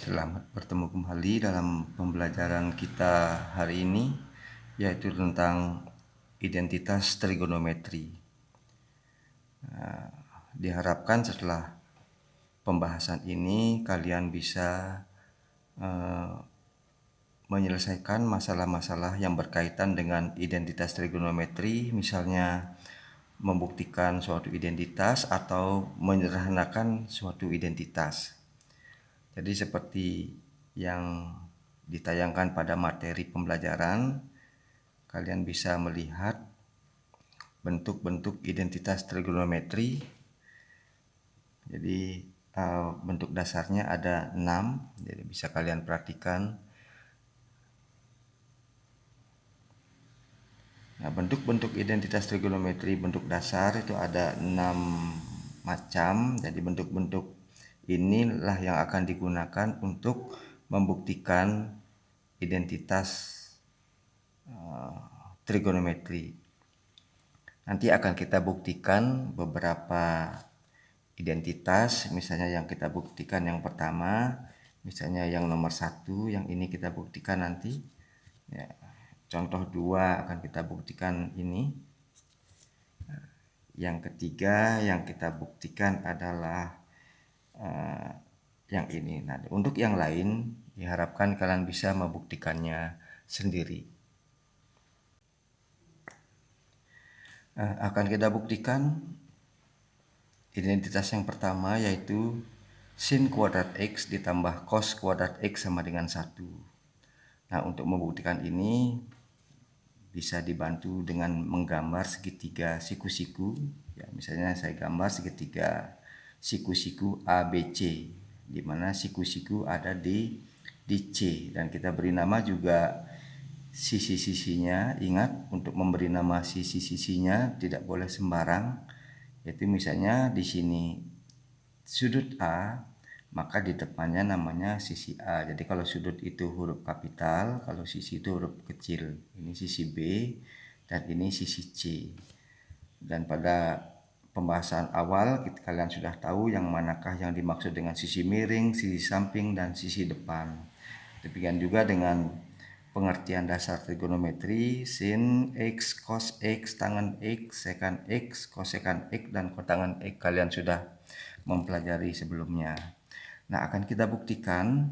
Selamat bertemu kembali dalam pembelajaran kita hari ini, yaitu tentang identitas trigonometri. Diharapkan setelah pembahasan ini kalian bisa menyelesaikan masalah-masalah yang berkaitan dengan identitas trigonometri, misalnya membuktikan suatu identitas atau menyederhanakan suatu identitas. Jadi seperti yang ditayangkan pada materi pembelajaran, kalian bisa melihat bentuk-bentuk identitas trigonometri. Jadi bentuk dasarnya ada 6, jadi bisa kalian perhatikan. Nah, bentuk-bentuk identitas trigonometri bentuk dasar itu ada 6 macam. Jadi bentuk-bentuk inilah yang akan digunakan untuk membuktikan identitas trigonometri. Nanti akan kita buktikan beberapa identitas, misalnya yang kita buktikan yang pertama, misalnya yang nomor 1, yang ini kita buktikan nanti. Ya, contoh 2 akan kita buktikan ini. Yang ketiga yang kita buktikan adalah yang ini. Nah, untuk yang lain diharapkan kalian bisa membuktikannya sendiri. Akan kita buktikan identitas yang pertama, yaitu sin kuadrat X ditambah cos kuadrat X sama dengan 1. Nah, untuk membuktikan ini bisa dibantu dengan menggambar segitiga siku-siku. Ya, misalnya saya gambar segitiga siku-siku ABC, di mana siku-siku ada di C, dan kita beri nama juga sisi-sisinya. Ingat, untuk memberi nama sisi-sisinya tidak boleh sembarang. Yaitu misalnya di sini sudut A, maka di depannya namanya sisi A. Jadi kalau sudut itu huruf kapital, kalau sisi itu huruf kecil. Ini sisi B dan ini sisi C. Dan pada pembahasan awal kalian sudah tahu yang manakah yang dimaksud dengan sisi miring, sisi samping, dan sisi depan. Demikian juga dengan pengertian dasar trigonometri, sin X, cos X, tangen X, sekan X, kosekan X, dan kotangan X kalian sudah mempelajari sebelumnya. Nah, akan kita buktikan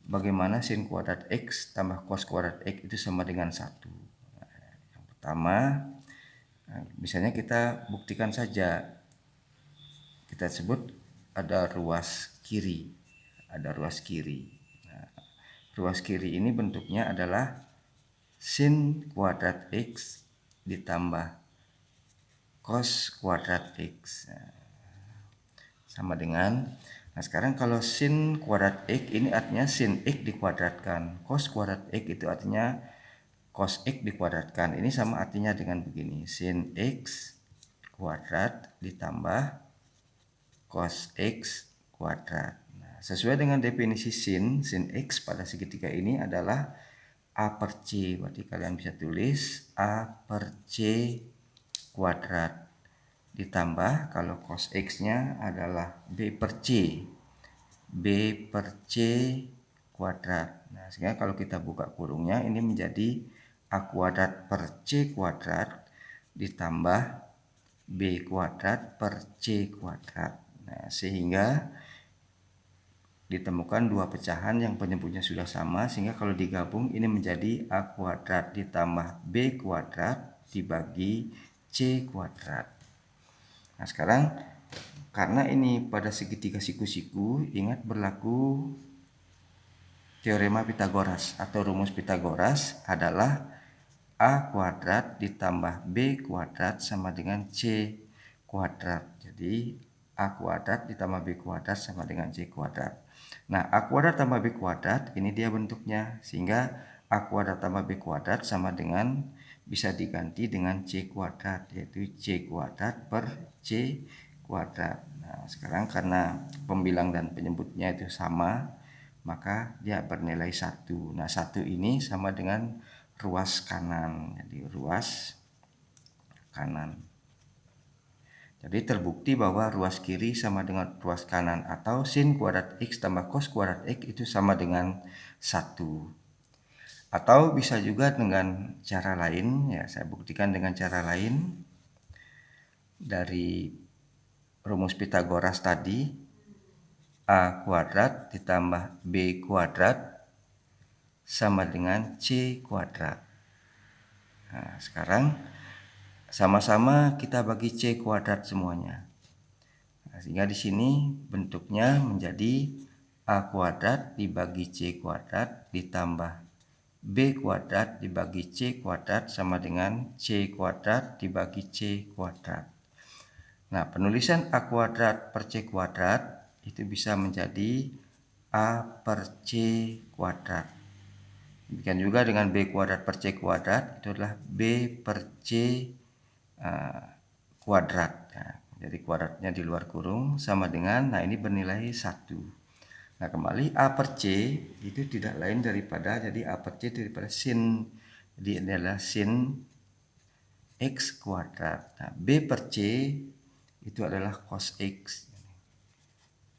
bagaimana sin kuadrat X tambah cos kuadrat X itu sama dengan 1. Yang pertama, misalnya kita buktikan saja. Kita sebut ada ruas kiri. Ada ruas kiri. Nah, ruas kiri ini bentuknya adalah sin kuadrat X ditambah cos kuadrat X. Sama dengan, nah sekarang kalau sin kuadrat X ini artinya sin X dikuadratkan. Cos kuadrat X itu artinya cos X dikuadratkan. Ini sama artinya dengan begini. Sin X kuadrat ditambah cos X kuadrat. Nah, sesuai dengan definisi sin X pada segitiga ini adalah A per C. Berarti kalian bisa tulis A per C kuadrat ditambah, kalau cos X-nya adalah B per C. B per C kuadrat. Nah, sehingga kalau kita buka kurungnya ini menjadi A kuadrat per C kuadrat ditambah B kuadrat per C kuadrat. Nah, sehingga ditemukan dua pecahan yang penyebutnya sudah sama, sehingga kalau digabung ini menjadi A kuadrat ditambah B kuadrat dibagi C kuadrat. Nah, sekarang karena ini pada segitiga siku-siku, ingat berlaku teorema Pitagoras atau rumus Pitagoras adalah A kuadrat ditambah B kuadrat sama dengan C kuadrat. Jadi A kuadrat ditambah B kuadrat sama dengan C kuadrat. Nah, A kuadrat tambah B kuadrat ini dia bentuknya, sehingga A kuadrat tambah B kuadrat sama dengan, bisa diganti dengan C kuadrat, yaitu C kuadrat per C kuadrat. Nah, sekarang karena pembilang dan penyebutnya itu sama, maka dia bernilai 1. Nah, 1 ini sama dengan ruas kanan. Jadi ruas kanan. Jadi terbukti bahwa ruas kiri sama dengan ruas kanan atau sin kuadrat X tambah cos kuadrat X itu sama dengan 1. Atau bisa juga dengan cara lain, ya saya buktikan dengan cara lain dari rumus Pitagoras tadi, A kuadrat ditambah B kuadrat sama dengan C kuadrat. Nah, sekarang sama-sama kita bagi C kuadrat semuanya. Nah, sehingga di sini bentuknya menjadi A kuadrat dibagi C kuadrat ditambah B kuadrat dibagi C kuadrat sama dengan C kuadrat dibagi C kuadrat. Nah, penulisan A kuadrat per C kuadrat itu bisa menjadi A per C kuadrat. Demikian juga dengan B kuadrat per C kuadrat itu adalah B per C kuadrat. Nah, jadi kuadratnya di luar kurung sama dengan, nah ini bernilai 1. Nah, kembali A per C itu tidak lain daripada, jadi A per C itu daripada sin, jadi ini adalah sin X kuadrat. Nah, B per C itu adalah cos X.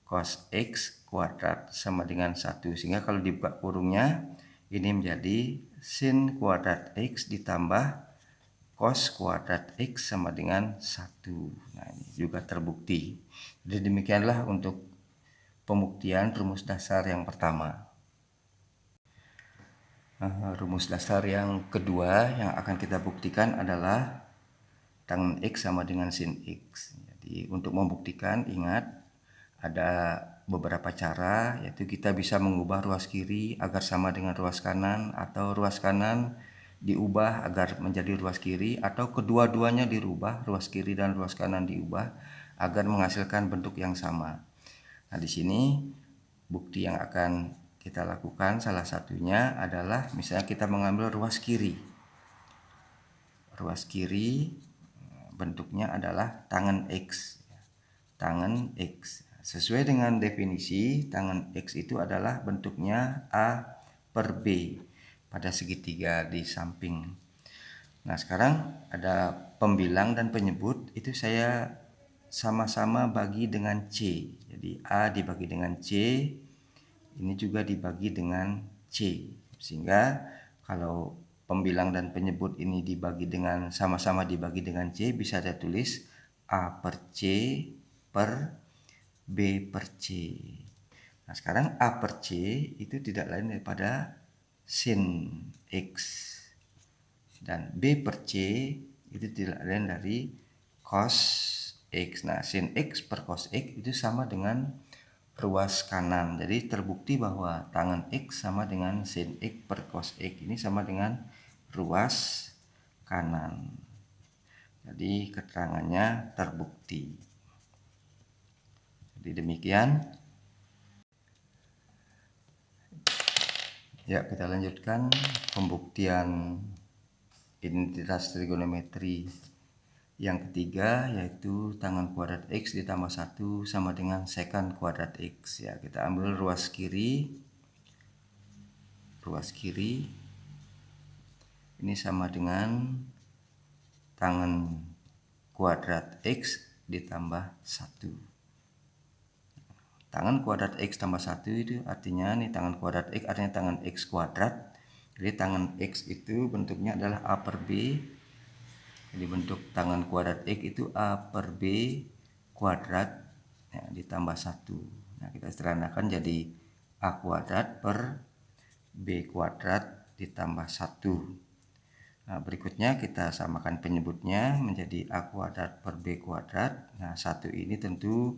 Cos X kuadrat sama dengan 1. Sehingga kalau dibuka kurungnya, ini menjadi sin kuadrat X ditambah cos kuadrat X sama dengan 1. Nah, ini juga terbukti. Jadi demikianlah untuk pembuktian rumus dasar yang pertama. Rumus dasar yang kedua yang akan kita buktikan adalah tangen X sama dengan sin X. Jadi untuk membuktikan, ingat ada beberapa cara, yaitu kita bisa mengubah ruas kiri agar sama dengan ruas kanan, atau ruas kanan diubah agar menjadi ruas kiri, atau kedua-duanya dirubah, ruas kiri dan ruas kanan diubah agar menghasilkan bentuk yang sama. Nah, di sini bukti yang akan kita lakukan salah satunya adalah misalnya kita mengambil ruas kiri. Ruas kiri bentuknya adalah tangen X. Tangen X. Sesuai dengan definisi, tangen X itu adalah bentuknya A per B pada segitiga di samping. Nah, sekarang ada pembilang dan penyebut, itu saya sama-sama bagi dengan C. Jadi A dibagi dengan C, ini juga dibagi dengan C. Sehingga kalau pembilang dan penyebut ini dibagi dengan sama-sama dibagi dengan C, bisa saya tulis A per C per B per C. Nah, sekarang A per C itu tidak lain daripada sin X. Dan B per C itu tidak lain dari cos X. Nah, sin X per cos X itu sama dengan ruas kanan. Jadi terbukti bahwa tangen X sama dengan sin X per cos X. Ini sama dengan ruas kanan. Jadi keterangannya terbukti. Jadi demikian. Ya, kita lanjutkan pembuktian identitas trigonometri yang ketiga, yaitu tangen kuadrat X ditambah 1 sama dengan sekant kuadrat X. Ya, kita ambil ruas kiri. Ruas kiri ini sama dengan tangen kuadrat X ditambah 1. Tangen kuadrat X tambah 1 itu artinya nih, tangen kuadrat X artinya tangen X kuadrat. Jadi tangen X itu bentuknya adalah A per B. Jadi bentuk tangen kuadrat X itu A per B kuadrat ya, ditambah 1. Nah, kita sederhanakan jadi A kuadrat per B kuadrat ditambah 1. Nah, berikutnya kita samakan penyebutnya menjadi A kuadrat per B kuadrat. Nah, 1 ini tentu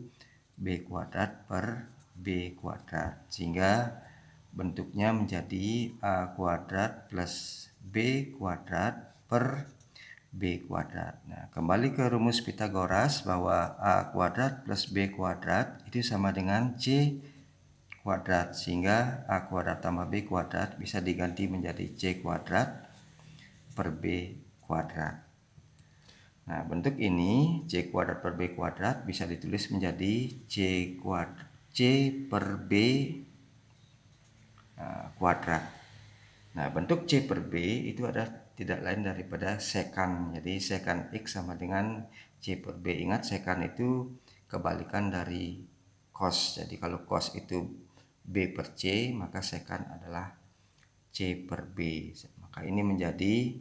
B kuadrat per B kuadrat, sehingga bentuknya menjadi A kuadrat plus B kuadrat per B kuadrat. Nah, kembali ke rumus Pitagoras bahwa A kuadrat plus B kuadrat itu sama dengan C kuadrat, sehingga A kuadrat tambah B kuadrat bisa diganti menjadi C kuadrat per B kuadrat. Nah, bentuk ini C kuadrat per B kuadrat bisa ditulis menjadi C per B kuadrat. Nah, bentuk C per B itu adalah tidak lain daripada sekan. Jadi sekan X sama dengan C per B. Ingat, sekan itu kebalikan dari cos. Jadi kalau cos itu B per C, maka sekan adalah C per B. Maka ini menjadi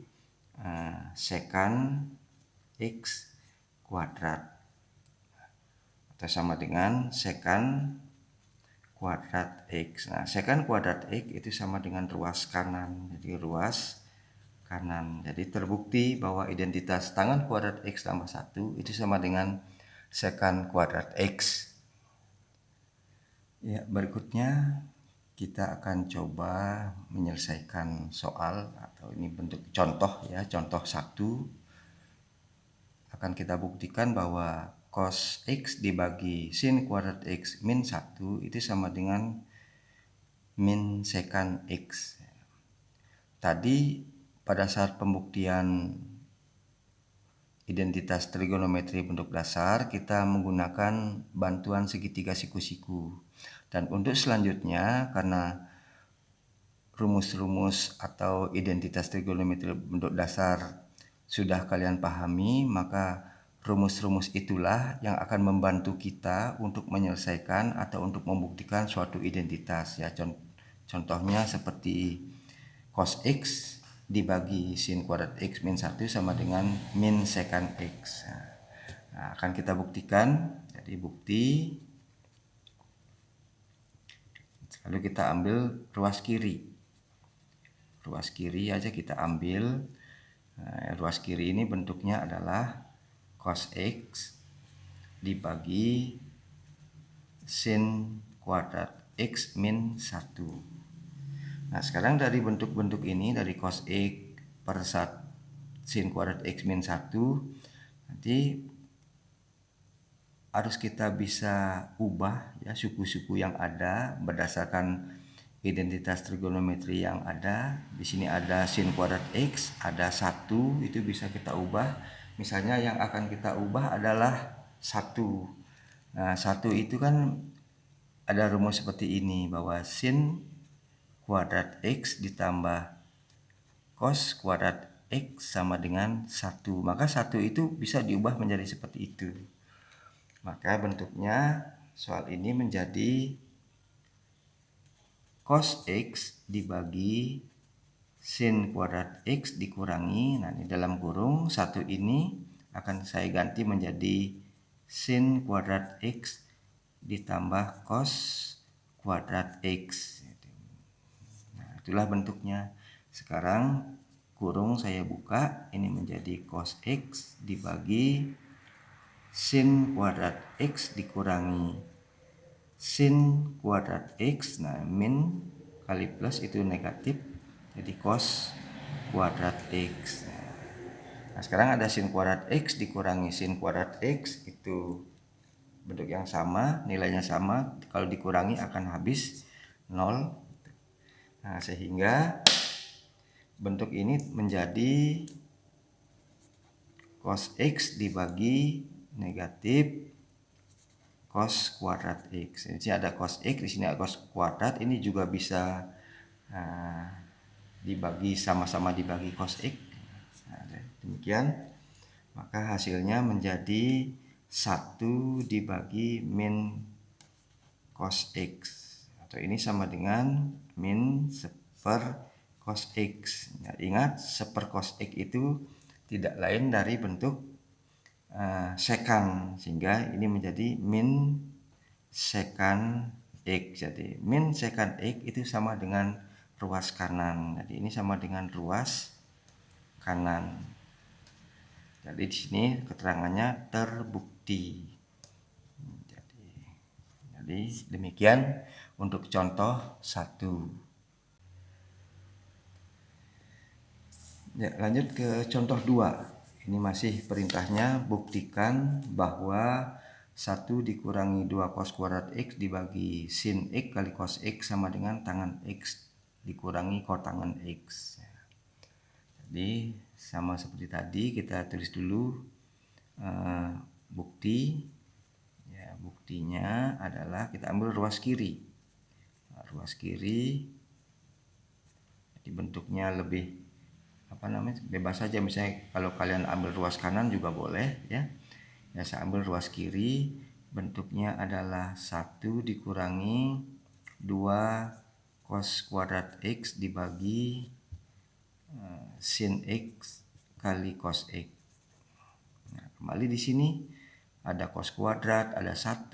sekan X kuadrat atau sama dengan sekan kuadrat X. Nah, sekan kuadrat X itu sama dengan ruas kanan. Jadi ruas kanan. Jadi terbukti bahwa identitas tangan kuadrat X tambah 1 itu sama dengan sekan kuadrat X. Ya, berikutnya kita akan coba menyelesaikan soal atau ini bentuk contoh ya, contoh 1. Akan kita buktikan bahwa cos X dibagi sin kuadrat X min 1 itu sama dengan min sekan X. Tadi pada saat pembuktian identitas trigonometri bentuk dasar kita menggunakan bantuan segitiga siku-siku. Dan untuk selanjutnya, karena rumus-rumus atau identitas trigonometri bentuk dasar sudah kalian pahami, maka rumus-rumus itulah yang akan membantu kita untuk menyelesaikan atau untuk membuktikan suatu identitas ya. Contohnya seperti cos X dibagi sin kuadrat X min 1 sama dengan min sekan X. Nah, akan kita buktikan. Jadi bukti, lalu kita ambil ruas kiri. Ruas kiri aja kita ambil. Nah, ruas kiri ini bentuknya adalah cos X dibagi sin kuadrat X min 1. Nah, sekarang dari bentuk-bentuk ini, dari cos X per sin kuadrat X min 1, nanti harus kita bisa ubah ya suku-suku yang ada berdasarkan identitas trigonometri yang ada. Di sini ada sin kuadrat X, ada 1, itu bisa kita ubah. Misalnya yang akan kita ubah adalah 1. Nah, 1 itu kan ada rumus seperti ini, bahwa sin kuadrat X ditambah cos kuadrat X sama dengan 1. Maka 1 itu bisa diubah menjadi seperti itu. Maka bentuknya soal ini menjadi cos X dibagi sin kuadrat X dikurangi. Nah, di dalam kurung 1 ini akan saya ganti menjadi sin kuadrat X ditambah cos kuadrat X. Itulah bentuknya. Sekarang kurung saya buka, ini menjadi cos X dibagi sin kuadrat X dikurangi sin kuadrat X. Nah, min kali plus itu negatif, jadi cos kuadrat X. Nah, sekarang ada sin kuadrat X dikurangi sin kuadrat X, itu bentuk yang sama, nilainya sama, kalau dikurangi akan habis 0. Nah, sehingga bentuk ini menjadi cos X dibagi negatif cos kuadrat X. Di sini ada cos X, di sini ada cos kuadrat. Ini juga bisa dibagi, sama-sama dibagi cos X. Nah, demikian. Maka hasilnya menjadi 1 dibagi min cos X. Atau ini sama dengan min seper cos X. Ya, ingat, seper cos X itu tidak lain dari bentuk sekan, sehingga ini menjadi min sekan X. Jadi min sekan X itu sama dengan ruas kanan. Jadi ini sama dengan ruas kanan. Jadi di sini keterangannya terbukti. Jadi demikian untuk contoh 1. Ya, lanjut ke contoh 2. Ini masih perintahnya buktikan bahwa 1 dikurangi 2 cos kuadrat X dibagi sin X kali cos X sama dengan tangan X dikurangi kotangan X. Jadi sama seperti tadi, kita tulis dulu bukti. Ya, buktinya adalah kita ambil ruas kiri. Nah, ruas kiri dibentuknya lebih bebas saja. Misalnya kalau kalian ambil ruas kanan juga boleh ya. Saya ambil ruas kiri, bentuknya adalah 1 dikurangi 2 cos kuadrat X dibagi sin X kali cos X. Nah, kembali di sini ada cos kuadrat, ada 1.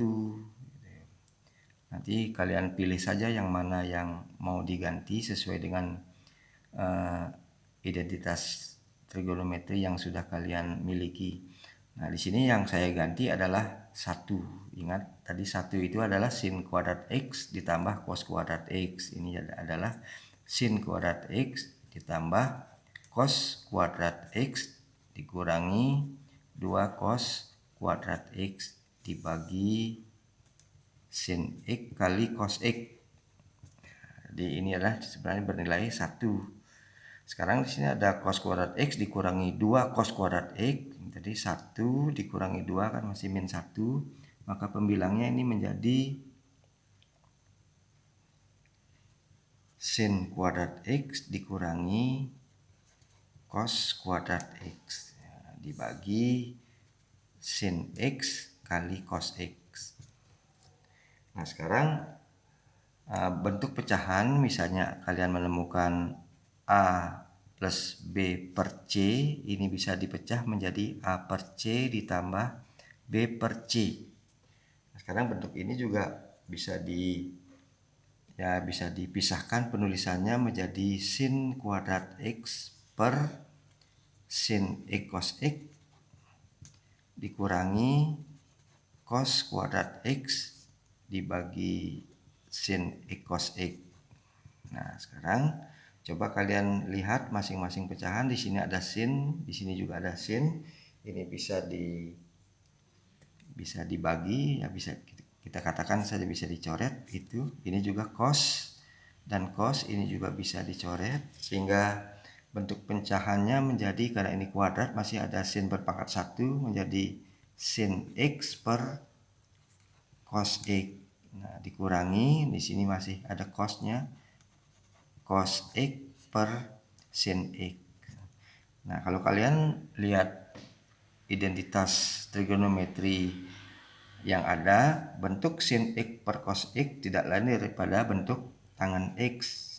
Nanti kalian pilih saja yang mana yang mau diganti sesuai dengan identitas trigonometri yang sudah kalian miliki. Nah, di sini yang saya ganti adalah 1. Ingat, tadi 1 itu adalah sin kuadrat X ditambah cos kuadrat X. Ini adalah sin kuadrat X ditambah cos kuadrat X dikurangi 2 cos kuadrat X dibagi sin X kali cos X. Jadi ini adalah sebenarnya bernilai 1. Sekarang di sini ada cos kuadrat X dikurangi 2 cos kuadrat X. Jadi 1 dikurangi 2 kan masih min 1. Maka pembilangnya ini menjadi sin kuadrat X dikurangi cos kuadrat X dibagi sin X kali cos X. Nah, sekarang bentuk pecahan, misalnya kalian menemukan A plus B per C, ini bisa dipecah menjadi A per C ditambah B per C. Nah, sekarang bentuk ini juga bisa dipisahkan penulisannya menjadi sin kuadrat X per sin X cos X dikurangi cos kuadrat X dibagi sin X cos X. Nah, sekarang coba kalian lihat masing-masing pecahan. Di sini ada sin, di sini juga ada sin. Ini bisa dibagi, ya bisa kita katakan saja bisa dicoret itu. Ini juga cos dan cos ini juga bisa dicoret sehingga bentuk pecahannya menjadi, karena ini kuadrat masih ada sin berpangkat 1 menjadi sin X per cos X. Nah, dikurangi di sini masih ada cosnya, cos X per sin X. Nah, kalau kalian lihat identitas trigonometri yang ada, bentuk sin X per cos X tidak lain daripada bentuk tangen X.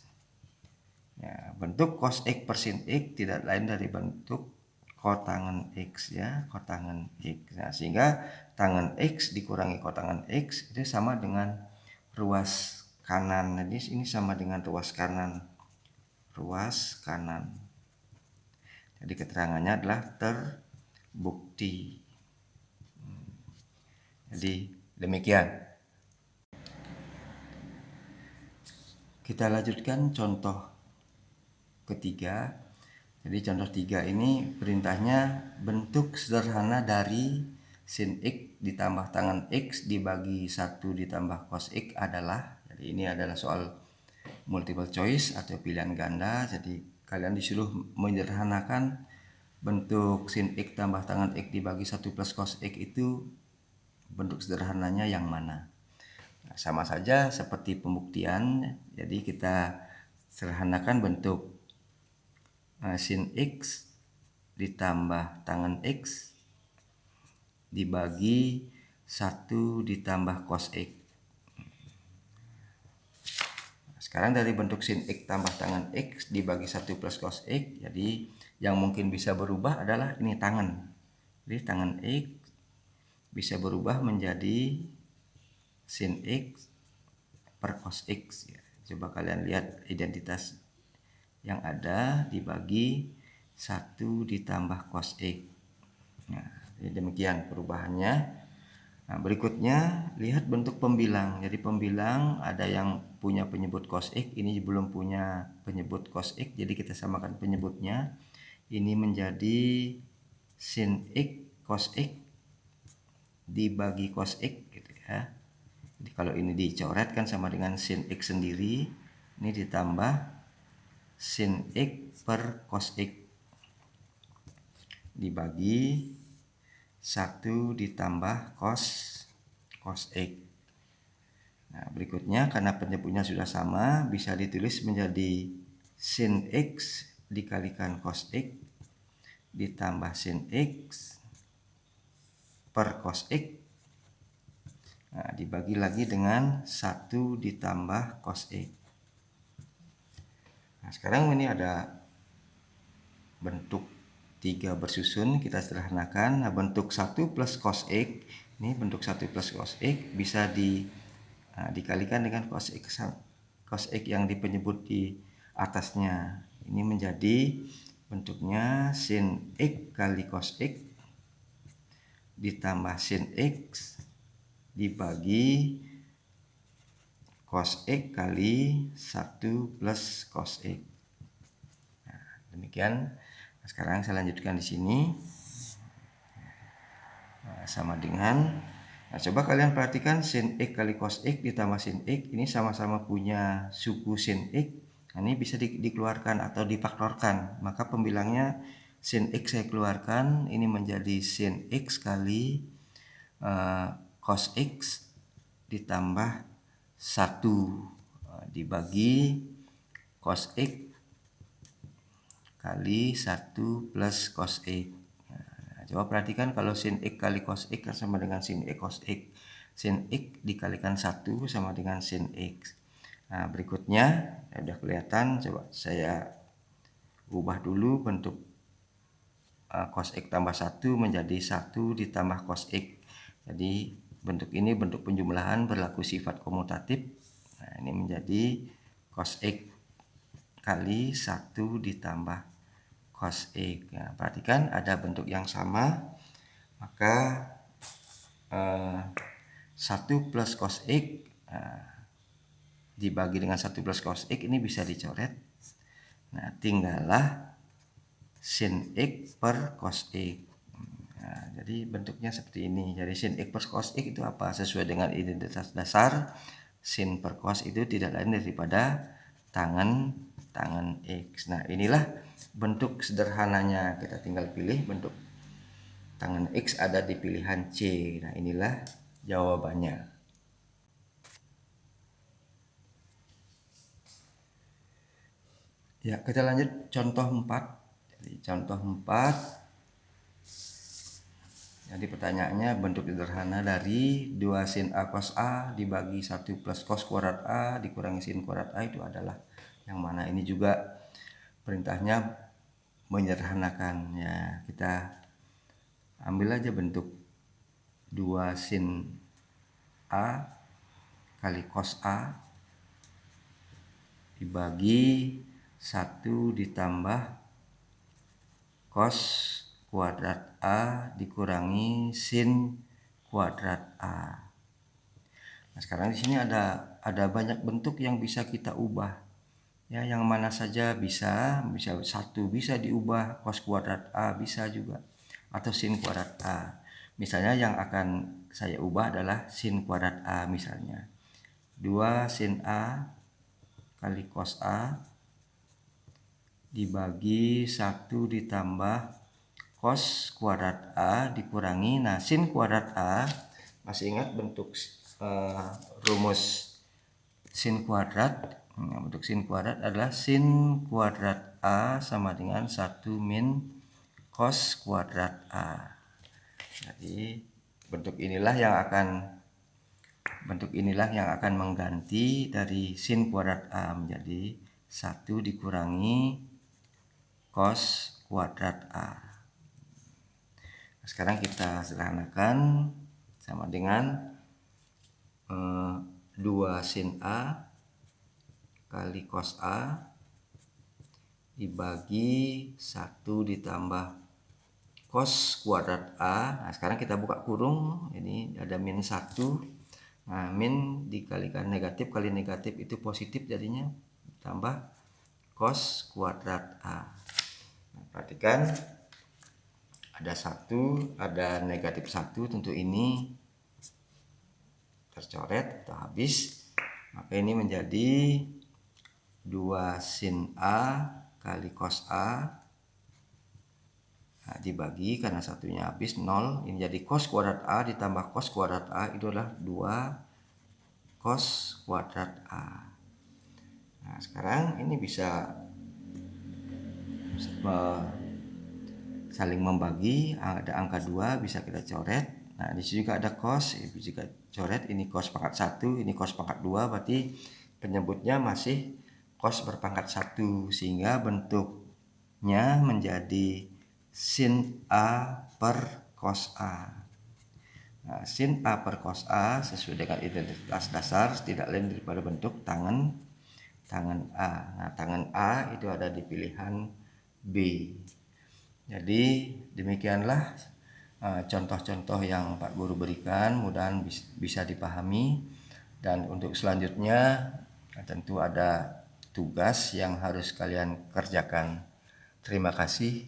Ya, bentuk cos X per sin X tidak lain dari bentuk kotangen X ya, kotangen X. Nah, sehingga tangen X dikurangi kotangen X itu sama dengan ruas kanan. Jadi ini sama dengan ruas kanan. Ruas kanan. Jadi keterangannya adalah terbukti. Jadi demikian. Kita lanjutkan contoh ketiga. Jadi contoh 3 ini perintahnya bentuk sederhana dari sin X ditambah tangen X dibagi 1 ditambah cos X adalah. Jadi ini adalah soal multiple choice atau pilihan ganda. Jadi kalian disuruh menyederhanakan bentuk sin X tambah tangen X dibagi 1 plus cos X itu bentuk sederhananya yang mana. Nah, sama saja seperti pembuktian. Jadi kita sederhanakan bentuk sin X ditambah tangen X dibagi 1 ditambah cos X. Sekarang dari bentuk sin X tambah tangen X dibagi 1 plus cos X, jadi yang mungkin bisa berubah adalah ini tangen. Jadi tangen X bisa berubah menjadi sin X per cos X ya. Coba kalian lihat identitas yang ada dibagi 1 ditambah cos X. Nah, demikian perubahannya. Nah, berikutnya lihat bentuk pembilang. Jadi pembilang ada yang punya penyebut cos X, ini belum punya penyebut cos X, jadi kita samakan penyebutnya. Ini menjadi sin X cos X dibagi cos X gitu ya. Jadi kalau ini dicoret kan sama dengan sin X sendiri, ini ditambah sin X per cos X dibagi 1 ditambah cos X. Nah, berikutnya karena penyebutnya sudah sama bisa ditulis menjadi sin X dikalikan cos X ditambah sin X per cos X. Nah, dibagi lagi dengan 1 ditambah cos X. Nah, sekarang ini ada bentuk 3 bersusun, kita sederhanakan. Nah, bentuk 1 plus cos X, ini bentuk 1 plus cos X bisa dikalikan dengan cos X yang penyebut di atasnya. Ini menjadi bentuknya sin X kali cos X ditambah sin X dibagi cos X kali 1 plus cos X. Nah, demikian. Nah, sekarang saya lanjutkan di sini. Nah, sama dengan, coba kalian perhatikan sin X kali cos X ditambah sin X ini sama-sama punya suku sin X. Nah, ini bisa dikeluarkan atau difaktorkan. Maka pembilangnya sin X saya keluarkan, ini menjadi sin X kali cos X ditambah 1 dibagi cos X kali 1 plus cos X. Nah, coba perhatikan kalau sin X kali cos X kan sama dengan sin X cos X. Sin X dikalikan 1 sama dengan sin X. Nah, berikutnya sudah kelihatan, coba saya ubah dulu bentuk cos X tambah 1 menjadi 1 ditambah cos X. Jadi bentuk ini bentuk penjumlahan berlaku sifat komutatif. Nah, ini menjadi cos X kali 1 ditambah cos X. Nah, perhatikan ada bentuk yang sama, maka 1 plus cos X dibagi dengan 1 plus cos X ini bisa dicoret. Nah, tinggallah sin X per cos X. Nah, jadi bentuknya seperti ini. Jadi sin X per cos X itu apa? Sesuai dengan identitas dasar, sin per cos itu tidak lain daripada tangen X. Nah, inilah bentuk sederhananya. Kita tinggal pilih bentuk tangen X ada di pilihan C. Nah, inilah jawabannya. Ya, kita lanjut contoh 4. Jadi contoh 4. Jadi pertanyaannya bentuk sederhana dari 2 sin A cos A dibagi 1 plus cos kuadrat A dikurangi sin kuadrat A itu adalah yang mana. Ini juga perintahnya menyederhanakan. Ya, kita ambil aja bentuk 2 sin A kali cos A dibagi 1 ditambah cos kuadrat A dikurangi sin kuadrat A. Nah, sekarang di sini ada banyak bentuk yang bisa kita ubah. Ya, yang mana saja bisa 1 bisa diubah, cos kuadrat A bisa juga, atau sin kuadrat A. Misalnya yang akan saya ubah adalah sin kuadrat A misalnya. 2 sin A kali cos A dibagi 1 ditambah cos kuadrat A dikurangi, nah sin kuadrat A, masih ingat bentuk rumus sin kuadrat? Nah, bentuk sin kuadrat adalah sin kuadrat A sama dengan 1 min cos kuadrat A. Jadi bentuk inilah yang akan mengganti dari sin kuadrat A menjadi 1 dikurangi cos kuadrat A. Nah, sekarang kita sederhanakan sama dengan 2 sin A kali cos A dibagi 1 ditambah cos kuadrat A. Nah, sekarang kita buka kurung, ini ada min 1. Nah, min dikalikan negatif kali negatif itu positif jadinya, tambah cos kuadrat A. Nah, perhatikan ada 1, ada negatif 1, tentu ini tercoret atau habis. Maka ini menjadi 2 sin A kali cos A. Nah, dibagi karena satunya habis 0, ini jadi cos kuadrat A ditambah cos kuadrat A itu adalah 2 cos kuadrat A. Nah, sekarang ini bisa saling membagi, ada angka 2 bisa kita coret. Nah, di sini juga ada cos, bisa kita coret, ini cos pangkat 1, ini cos pangkat 2, berarti penyebutnya masih cos berpangkat 1, sehingga bentuknya menjadi sin A per cos A. Nah, sin A per cos A sesuai dengan identitas dasar tidak lain daripada bentuk tangan A. Nah, tangan A itu ada di pilihan B. Jadi demikianlah contoh-contoh yang Pak Guru berikan, mudah-mudahan bisa dipahami. Dan untuk selanjutnya tentu ada tugas yang harus kalian kerjakan. Terima kasih.